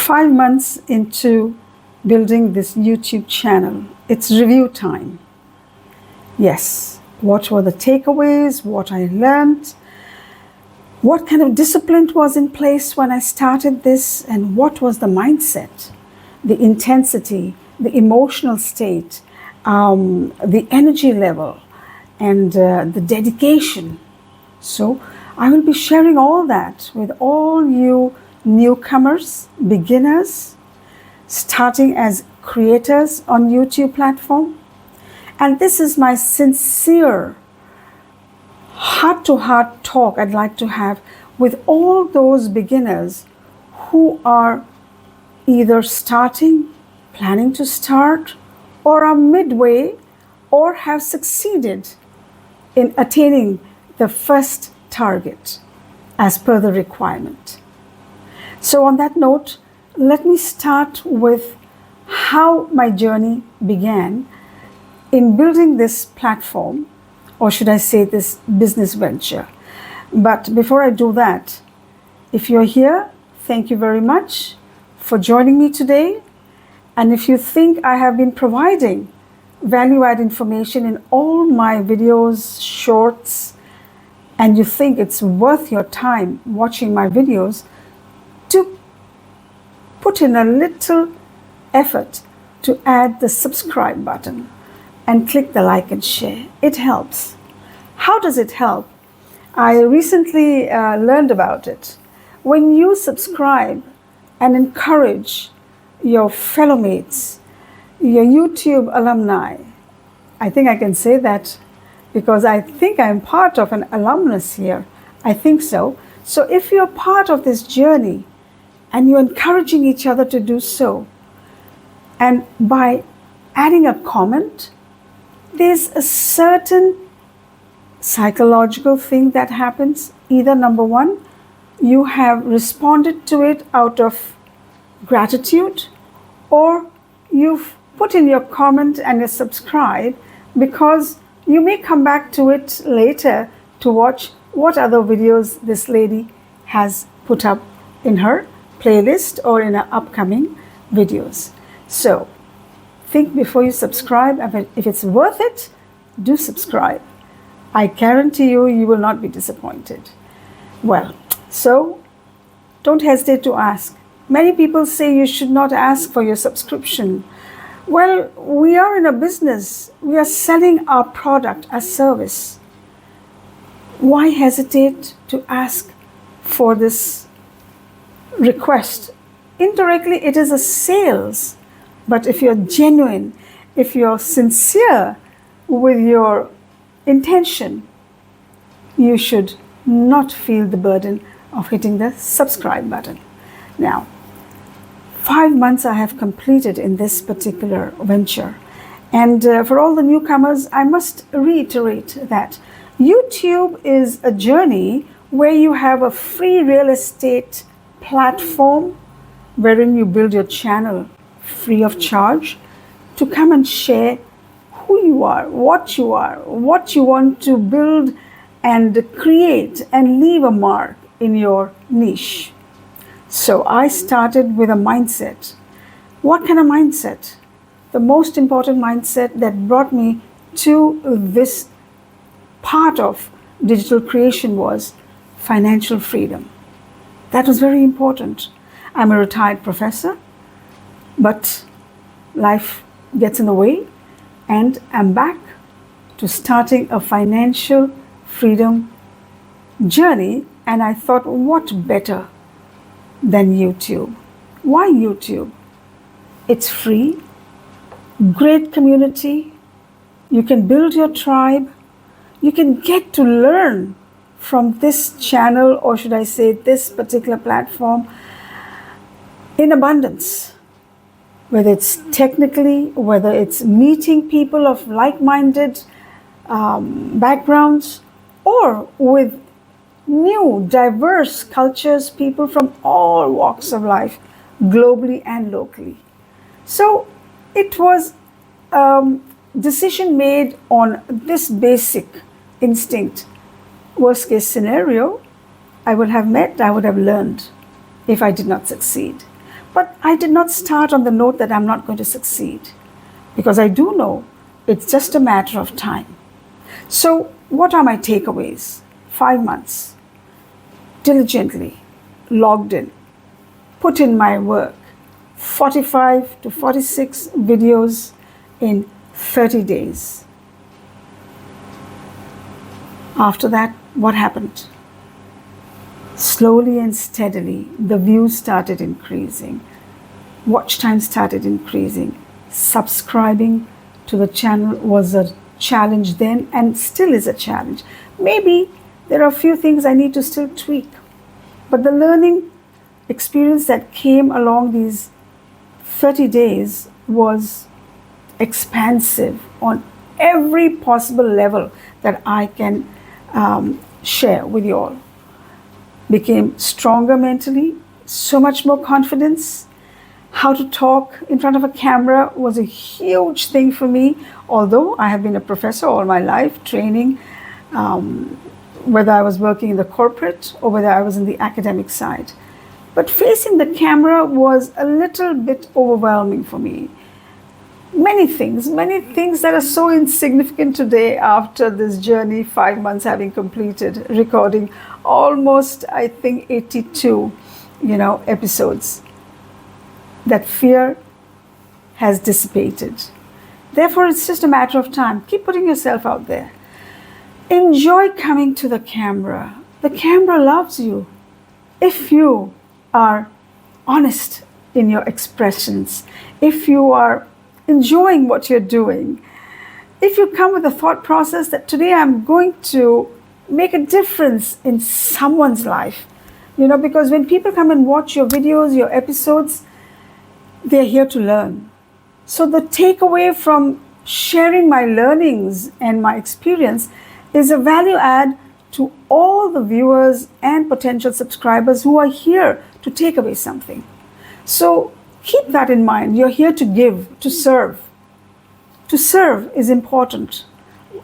5 months into building this YouTube channel, it's review time. Yes, what were the takeaways, what I learned, what kind of discipline was in place when I started this, and what was the mindset, the intensity, the emotional state, the energy level, and the dedication. So I will be sharing all that with all you newcomers, beginners, starting as creators on YouTube platform. And this is my sincere heart-to-heart talk I'd like to have with all those beginners who are either starting, planning to start, or are midway, or have succeeded in attaining the first target as per the requirement. So on that note, let me start with how my journey began in building this platform, or should I say this business venture. But before I do that, if you're here, thank you very much for joining me today. And if you think I have been providing value-add information in all my videos, shorts, and you think it's worth your time watching my videos, to put in a little effort to add the subscribe button and click the like and share. It helps. How does it help? I recently learned about it. When you subscribe and encourage your fellow mates, your YouTube alumni, I think I can say that because I think I'm part of an alumnus here. I think so. So if you're part of this journey and you're encouraging each other to do so, and by adding a comment, there's a certain psychological thing that happens. Either number one, you have responded to it out of gratitude, or you've put in your comment and you subscribe because you may come back to it later to watch what other videos this lady has put up in her playlist or in her upcoming videos. So think before you subscribe. If it's worth it, do subscribe. I guarantee you, you will not be disappointed. Well, so don't hesitate to ask. Many people say you should not ask for your subscription. Well, we are in a business. We are selling our product as service. Why hesitate to ask for this request? Indirectly, it is a sales. But if you're genuine, if you're sincere with your intention, you should not feel the burden of hitting the subscribe button. Now, 5 months I have completed in this particular venture. And for all the newcomers, I must reiterate that YouTube is a journey where you have a free real estate platform wherein you build your channel free of charge to come and share who you are, what you want to build and create and leave a mark in your niche. So I started with a mindset. What kind of mindset? The most important mindset that brought me to this part of digital creation was financial freedom. That was very important. I'm a retired professor, but life gets in the way, and I'm back to starting a financial freedom journey. And I thought, what better than YouTube? Why YouTube? It's free, great community. You can build your tribe. You can get to learn from this channel, or should I say this particular platform, in abundance. Whether it's technically, whether it's meeting people of like-minded backgrounds, or with new, diverse cultures, people from all walks of life, globally and locally. So it was decision made on this basic instinct. Worst case scenario, I would have learned if I did not succeed. But I did not start on the note that I'm not going to succeed, because I do know it's just a matter of time. So, what are my takeaways? 5 months, diligently logged in, put in my work, 45 to 46 videos in 30 days. After that, what happened? Slowly and steadily, the views started increasing, watch time started increasing. Subscribing to the channel was a challenge then and still is a challenge. Maybe there are a few things I need to still tweak, but the learning experience that came along these 30 days was expansive on every possible level that I can share with you all. Became stronger mentally, so much more confidence. How to talk in front of a camera was a huge thing for me, although I have been a professor all my life, training, whether I was working in the corporate or whether I was in the academic side. But facing the camera was a little bit overwhelming for me. Many things that are so insignificant today after this journey, 5 months having completed, recording almost, I think, 82, episodes. That fear has dissipated. Therefore, it's just a matter of time. Keep putting yourself out there. Enjoy coming to the camera. The camera loves you if you are honest in your expressions, if you are enjoying what you're doing, if you come with a thought process that today I'm going to make a difference in someone's life, because when people come and watch your videos, your episodes, they're here to learn. So the takeaway from sharing my learnings and my experience is a value add to all the viewers and potential subscribers who are here to take away something. So keep that in mind. You're here to give, to serve. To serve is important.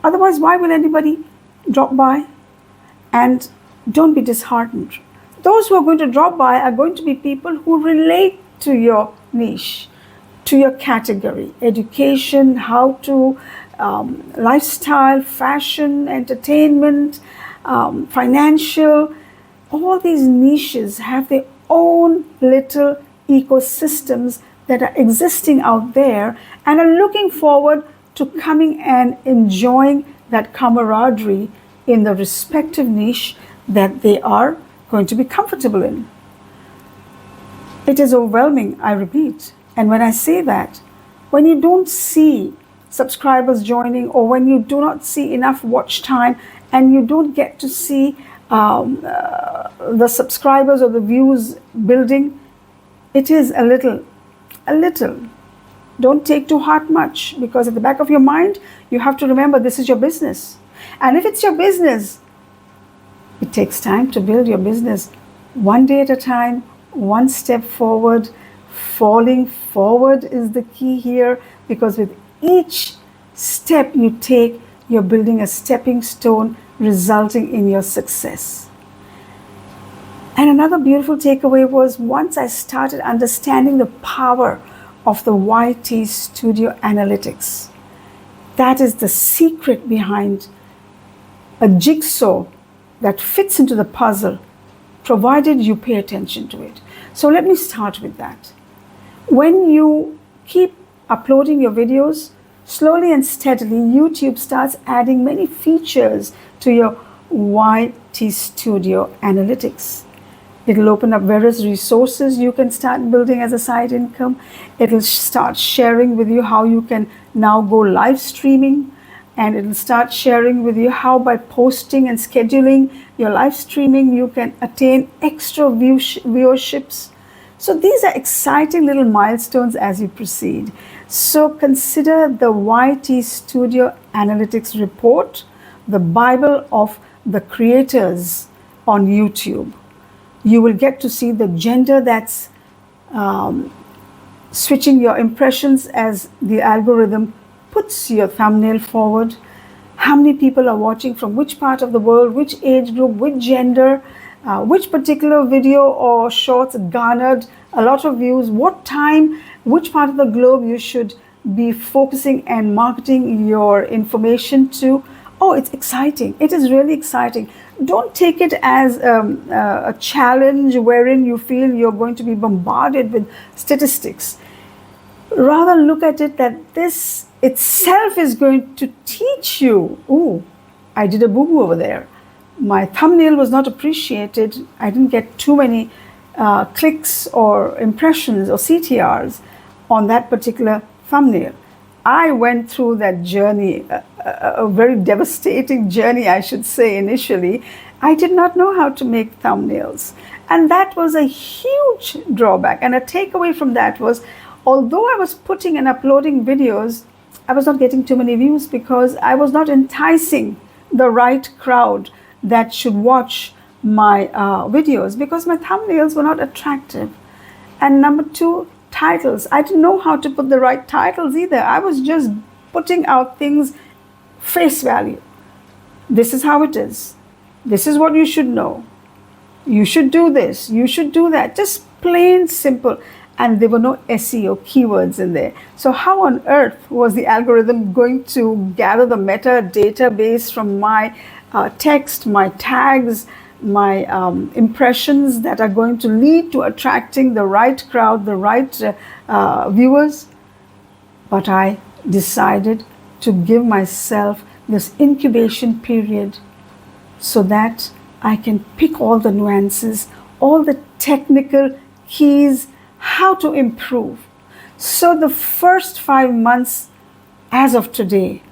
Otherwise, why will anybody drop by? And don't be disheartened. Those who are going to drop by are going to be people who relate to your niche, to your category, education, how to, lifestyle, fashion, entertainment, financial. All these niches have their own little ecosystems that are existing out there and are looking forward to coming and enjoying that camaraderie in the respective niche that they are going to be comfortable in. It is overwhelming, I repeat. And when I say that, when you don't see subscribers joining, or when you do not see enough watch time and you don't get to see the subscribers or the views building, it is a little. Don't take to heart much, because at the back of your mind, you have to remember this is your business. And if it's your business, it takes time to build your business one day at a time, one step forward. Falling forward is the key here, because with each step you take, you're building a stepping stone resulting in your success. And another beautiful takeaway was, once I started understanding the power of the YT Studio Analytics, that is the secret behind a jigsaw that fits into the puzzle, provided you pay attention to it. So let me start with that. When you keep uploading your videos, slowly and steadily, YouTube starts adding many features to your YT Studio Analytics. It'll open up various resources you can start building as a side income. It'll start sharing with you how you can now go live streaming, and it'll start sharing with you how, by posting and scheduling your live streaming, you can attain extra viewerships. So these are exciting little milestones as you proceed. So consider the YT Studio Analytics report the Bible of the creators on YouTube. You will get to see the gender that's switching your impressions as the algorithm puts your thumbnail forward. How many people are watching, from which part of the world, which age group, which gender, which particular video or shorts garnered a lot of views, what time, which part of the globe you should be focusing and marketing your information to. Oh, it's exciting. It is really exciting. Don't take it as a challenge wherein you feel you're going to be bombarded with statistics. Rather look at it that this itself is going to teach you, ooh, I did a boo-boo over there. My thumbnail was not appreciated. I didn't get too many clicks or impressions or CTRs on that particular thumbnail. I went through that journey, a very devastating journey, I should say, initially. I did not know how to make thumbnails. And that was a huge drawback. And a takeaway from that was, although I was putting and uploading videos, I was not getting too many views because I was not enticing the right crowd that should watch my videos, because my thumbnails were not attractive. And number two, titles. I didn't know how to put the right titles either. I was just putting out things face value. This is how it is. This is what you should know. You should do this. You should do that. Just plain simple. And there were no SEO keywords in there. So how on earth was the algorithm going to gather the meta database from my text, my tags, my impressions that are going to lead to attracting the right crowd, the right viewers? But I decided to give myself this incubation period so that I can pick all the nuances, all the technical keys, how to improve. So the first 5 months as of today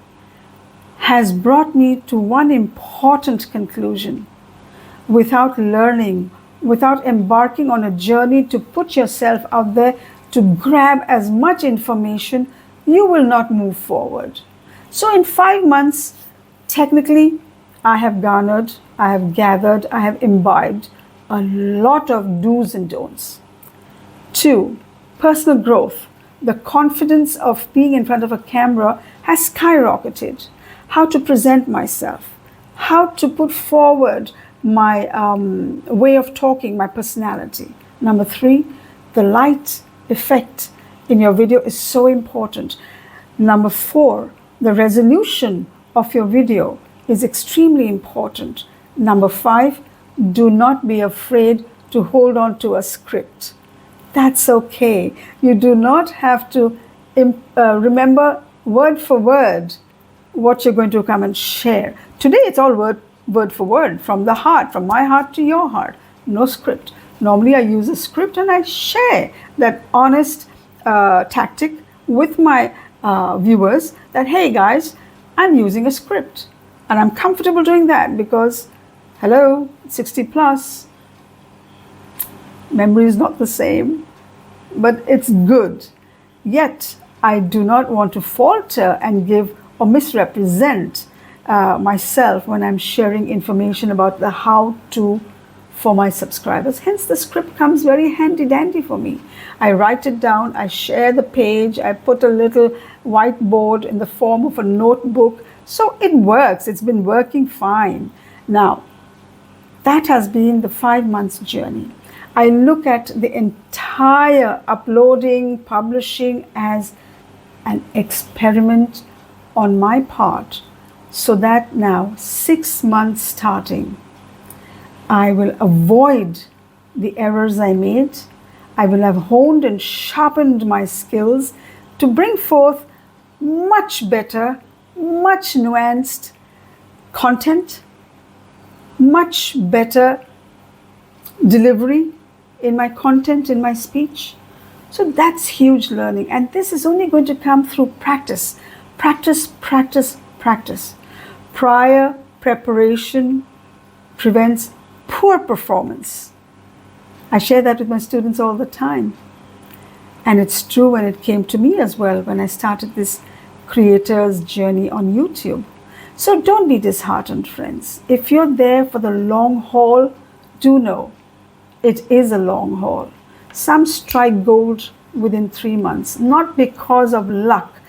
has brought me to one important conclusion. Without learning, without embarking on a journey to put yourself out there to grab as much information, you will not move forward. So in 5 months, technically, I have garnered, I have gathered, I have imbibed a lot of do's and don'ts. 2, personal growth. The confidence of being in front of a camera has skyrocketed. How to present myself, how to put forward my way of talking, my personality. Number 3, the light effect in your video is so important. Number 4, the resolution of your video is extremely important. Number 5, do not be afraid to hold on to a script. That's okay. You do not have to remember word for word what you're going to come and share. Today it's all word for word, from the heart, from my heart to your heart. No script. Normally I use a script and I share that honest tactic with my viewers that, hey guys, I'm using a script. And I'm comfortable doing that because, hello, 60 plus, memory is not the same, but it's good. Yet I do not want to falter and give or misrepresent myself when I'm sharing information about the how-to for my subscribers. Hence the script comes very handy dandy for me. I write it down, I share the page, I put a little whiteboard in the form of a notebook. So it works. It's been working fine. Now, that has been the 5 months journey. I look at the entire uploading, publishing as an experiment on my part, so that now 6 months starting, I will avoid the errors I made. I will have honed and sharpened my skills to bring forth much better, much nuanced content, much better delivery in my content, in my speech. So that's huge learning. And this is only going to come through practice. Practice, practice, practice. Prior preparation prevents poor performance. I share that with my students all the time. And it's true when it came to me as well when I started this creator's journey on YouTube. So don't be disheartened, friends. If you're there for the long haul, do know it is a long haul. Some strike gold within 3 months, not because of luck.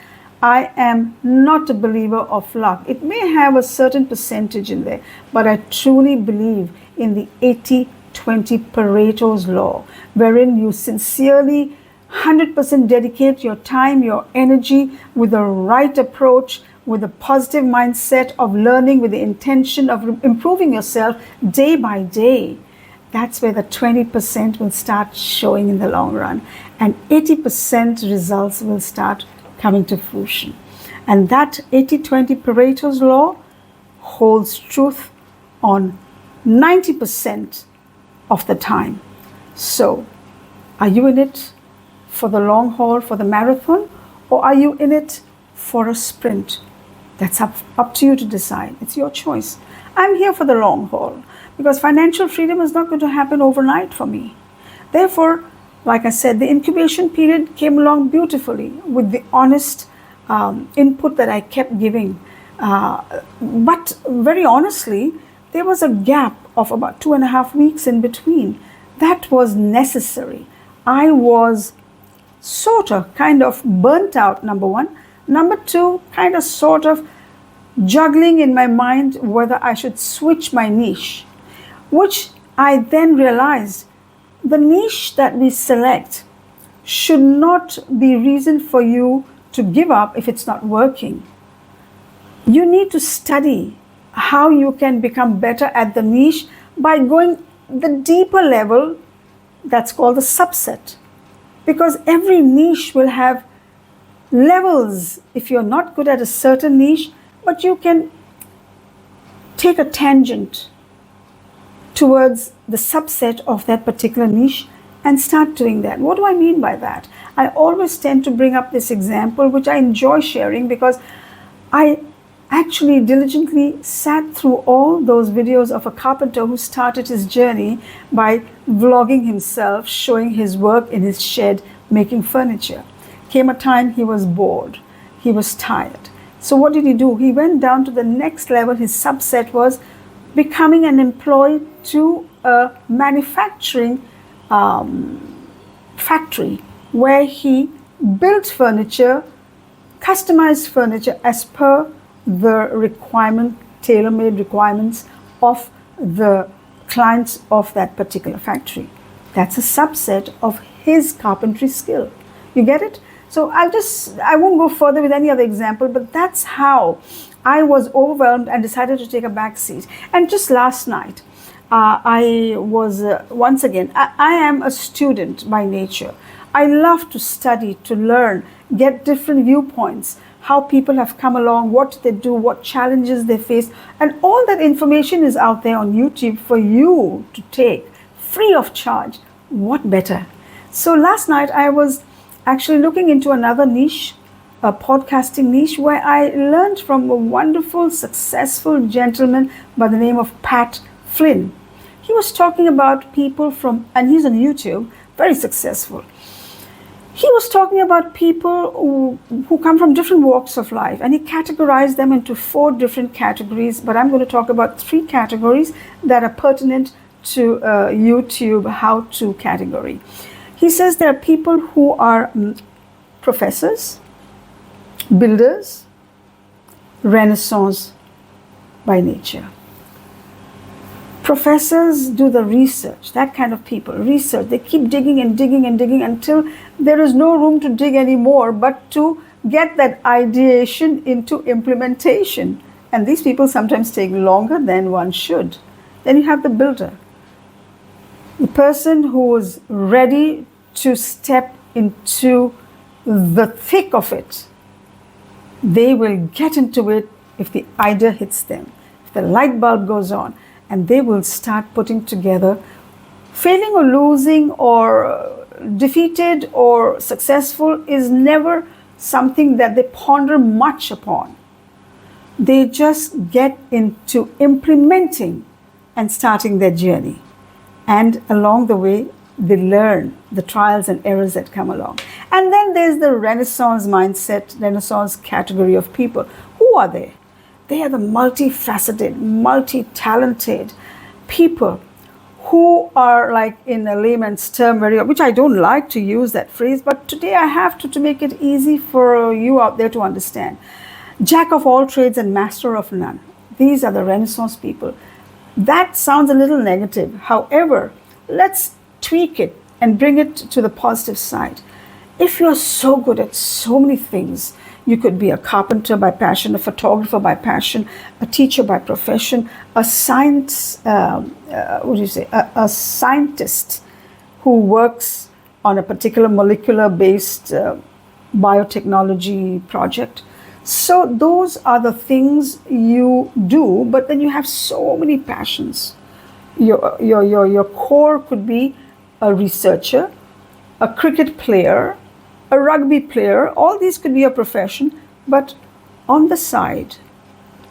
I am not a believer of luck. It may have a certain percentage in there, but I truly believe in the 80-20 Pareto's law, wherein you sincerely 100% dedicate your time, your energy with the right approach, with a positive mindset of learning, with the intention of improving yourself day by day. That's where the 20% will start showing in the long run, and 80% results will start coming to fruition. And that 80-20 Pareto's law holds truth on 90% of the time. So, are you in it for the long haul, for the marathon, or are you in it for a sprint? That's up to you to decide. It's your choice. I'm here for the long haul because financial freedom is not going to happen overnight for me. Therefore, like I said, the incubation period came along beautifully with the honest input that I kept giving. But very honestly, there was a gap of about 2.5 weeks in between. That was necessary. I was sort of kind of burnt out, number one. Number two, kind of sort of juggling in my mind whether I should switch my niche, which I then realized the niche that we select should not be reason for you to give up if it's not working. You need to study how you can become better at the niche by going the deeper level, that's called the subset. Because every niche will have levels. If you're not good at a certain niche, but you can take a tangent towards the subset of that particular niche and start doing that. What do I mean by that? I always tend to bring up this example, which I enjoy sharing because I actually diligently sat through all those videos of a carpenter who started his journey by vlogging himself, showing his work in his shed, making furniture. Came a time he was bored, he was tired. So what did he do? He went down to the next level. His subset was becoming an employee to a manufacturing factory where he built furniture, customized furniture as per the requirement, tailor-made requirements of the clients of that particular factory. That's a subset of his carpentry skill. You get it? So I won't go further with any other example, but that's how I was overwhelmed and decided to take a back seat. And just last night, I was, once again, I am a student by nature. I love to study, to learn, get different viewpoints, how people have come along, what they do, what challenges they face. And all that information is out there on YouTube for you to take free of charge. What better? So last night I was actually looking into another niche, a podcasting niche, where I learned from a wonderful, successful gentleman by the name of Pat Flynn. He was talking about people from, and he's on YouTube, very successful. He was talking about people who come from different walks of life, and he categorized them into 4 different categories, but I'm going to talk about 3 categories that are pertinent to YouTube how-to category. He says there are people who are professors, builders, Renaissance by nature. Professors do the research, that kind of people, research. They keep digging and digging and digging until there is no room to dig anymore, but to get that ideation into implementation. And these people sometimes take longer than one should. Then you have the builder, the person who is ready to step into the thick of it. They will get into it if the idea hits them, if the light bulb goes on, and they will start putting together. Failing or losing or defeated or successful is never something that they ponder much upon. They just get into implementing and starting their journey. And along the way, they learn the trials and errors that come along. And then there's the Renaissance mindset, Renaissance category of people. Who are they? They are the multifaceted, multi-talented people who are, like in a layman's term, which I don't like to use that phrase, but today I have to make it easy for you out there to understand. Jack of all trades and master of none. These are the Renaissance people. That sounds a little negative. However, let's tweak it and bring it to the positive side. If you're so good at so many things, you could be a carpenter by passion, a photographer by passion, a teacher by profession, a a scientist who works on a particular molecular-based biotechnology project. So those are the things you do, but then you have so many passions. Your core could be a researcher, a cricket player, a rugby player. All these could be a profession, but on the side,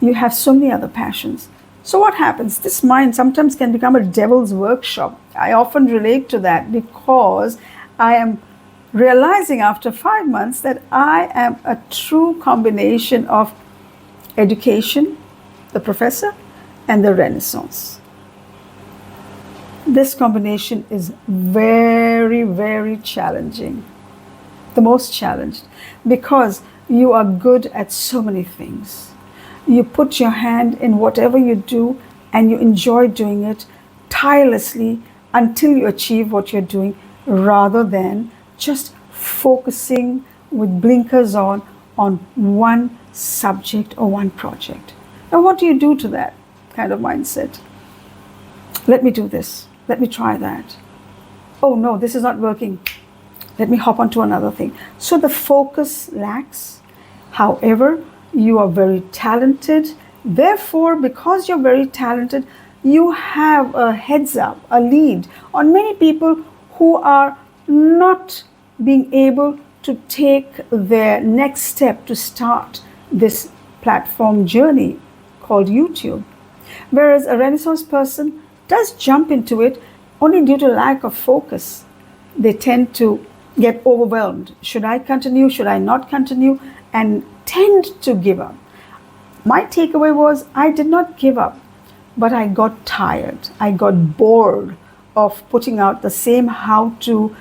you have so many other passions. So what happens? This mind sometimes can become a devil's workshop. I often relate to that because I am realizing after 5 months that I am a true combination of education, the professor, and the Renaissance. This combination is very, very challenging. The most challenged, because you are good at so many things. You put your hand in whatever you do and you enjoy doing it tirelessly until you achieve what you're doing, rather than just focusing with blinkers on one subject or one project. Now, what do you do to that kind of mindset? Let me do this. Let me try that. Oh no, this is not working. Let me hop onto another thing. So the focus lacks. However, you are very talented. Therefore, because you're very talented, you have a heads up, a lead on many people who are not being able to take their next step to start this platform journey called YouTube. Whereas a Renaissance person does jump into it only due to lack of focus. They tend to get overwhelmed. Should I continue? Should I not continue? And tend to give up. My takeaway was I did not give up, but I got tired. I got bored of putting out the same how-to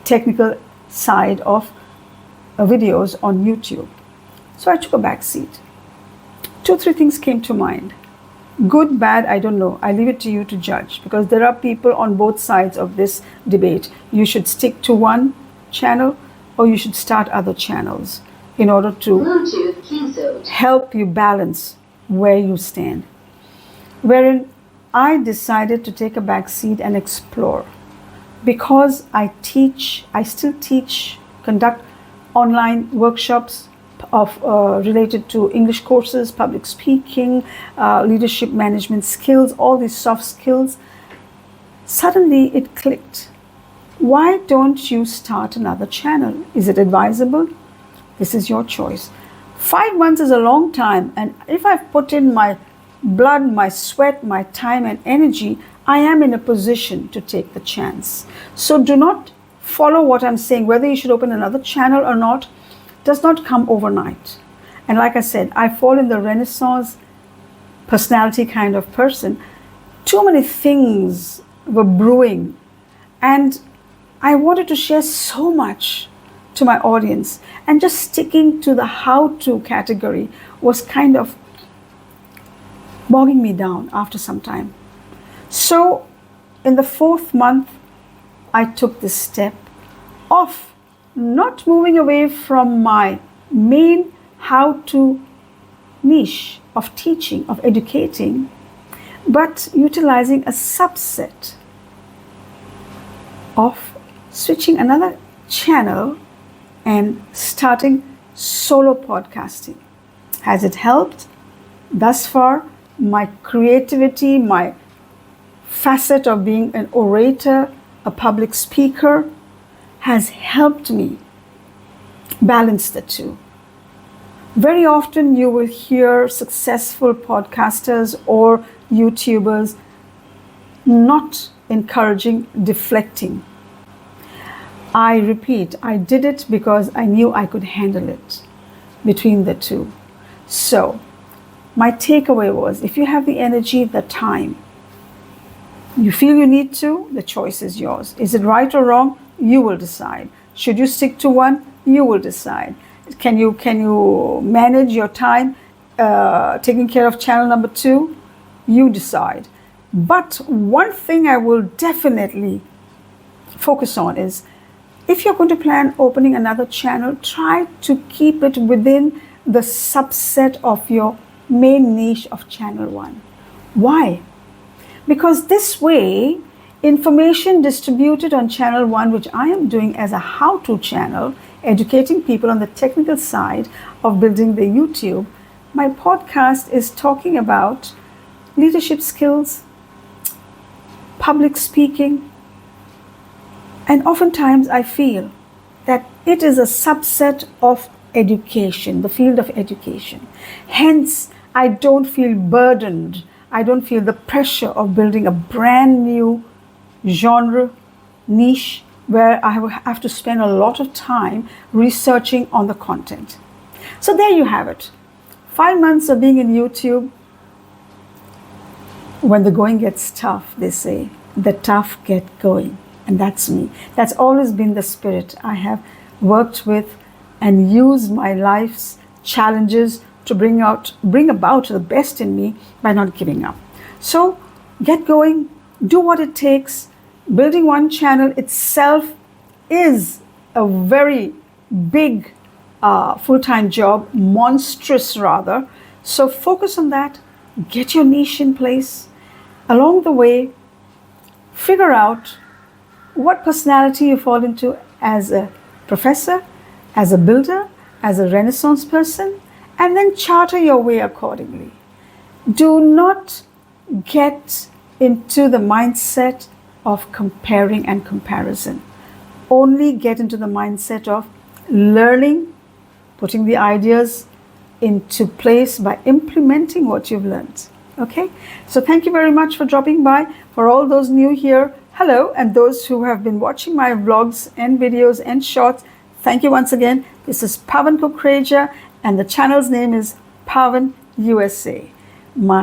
technical side of videos on YouTube. So I took a back seat. 2-3 things came to mind. Good, bad, I don't know. I leave it to you to judge, because there are people on both sides of this debate. You should stick to one channel or you should start other channels in order to help you balance where you stand. Wherein I decided to take a back seat and explore, because I still teach, conduct online workshops of related to English courses, public speaking, leadership management skills, all these soft skills. Suddenly it clicked. Why don't you start another channel? Is it advisable? This is your choice. 5 months is a long time, and if I've put in my blood, my sweat, my time and energy, I am in a position to take the chance. So do not follow what I'm saying. Whether you should open another channel or not does not come overnight. And like I said, I fall in the Renaissance personality kind of person. Too many things were brewing, and I wanted to share so much to my audience, and just sticking to the how-to category was kind of bogging me down after some time. So in the 4th month, I took this step of not moving away from my main how-to niche of teaching, of educating, but utilizing a subset of switching another channel and starting solo podcasting. Has it helped? Thus far, my creativity, my facet of being an orator, a public speaker, has helped me balance the two. Very often you will hear successful podcasters or YouTubers not encouraging deflecting. I repeat, I did it because I knew I could handle it between the two. So my takeaway was, if you have the energy, the time, you feel you need to, the choice is yours. Is it right or wrong? You will decide. Should you stick to one? You will decide. Can you manage your time taking care of channel number 2? You decide. But one thing I will definitely focus on is, if you're going to plan opening another channel, try to keep it within the subset of your main niche of channel 1. Why? Because this way, information distributed on channel 1, which I am doing as a how-to channel, educating people on the technical side of building their YouTube, my podcast is talking about leadership skills, public speaking, and oftentimes I feel that it is a subset of education, the field of education. Hence, I don't feel burdened. I don't feel the pressure of building a brand new genre, niche, where I have to spend a lot of time researching on the content. So there you have it. 5 months of being in YouTube. When the going gets tough, they say, the tough get going. And that's me. That's always been the spirit I have worked with and used my life's challenges to bring about the best in me by not giving up. So get going, do what it takes. Building one channel itself is a very big full-time job, monstrous rather. So focus on that, get your niche in place. Along the way, figure out what personality you fall into as a professor, as a builder, as a Renaissance person, and then charter your way accordingly. Do not get into the mindset of comparing and comparison. Only get into the mindset of learning, putting the ideas into place by implementing what you've learned. Okay? So thank you very much for dropping by. For all those new here, hello, and those who have been watching my vlogs and videos and shorts, thank you once again. This is Pavan Kukreja, and the channel's name is Pavan USA. My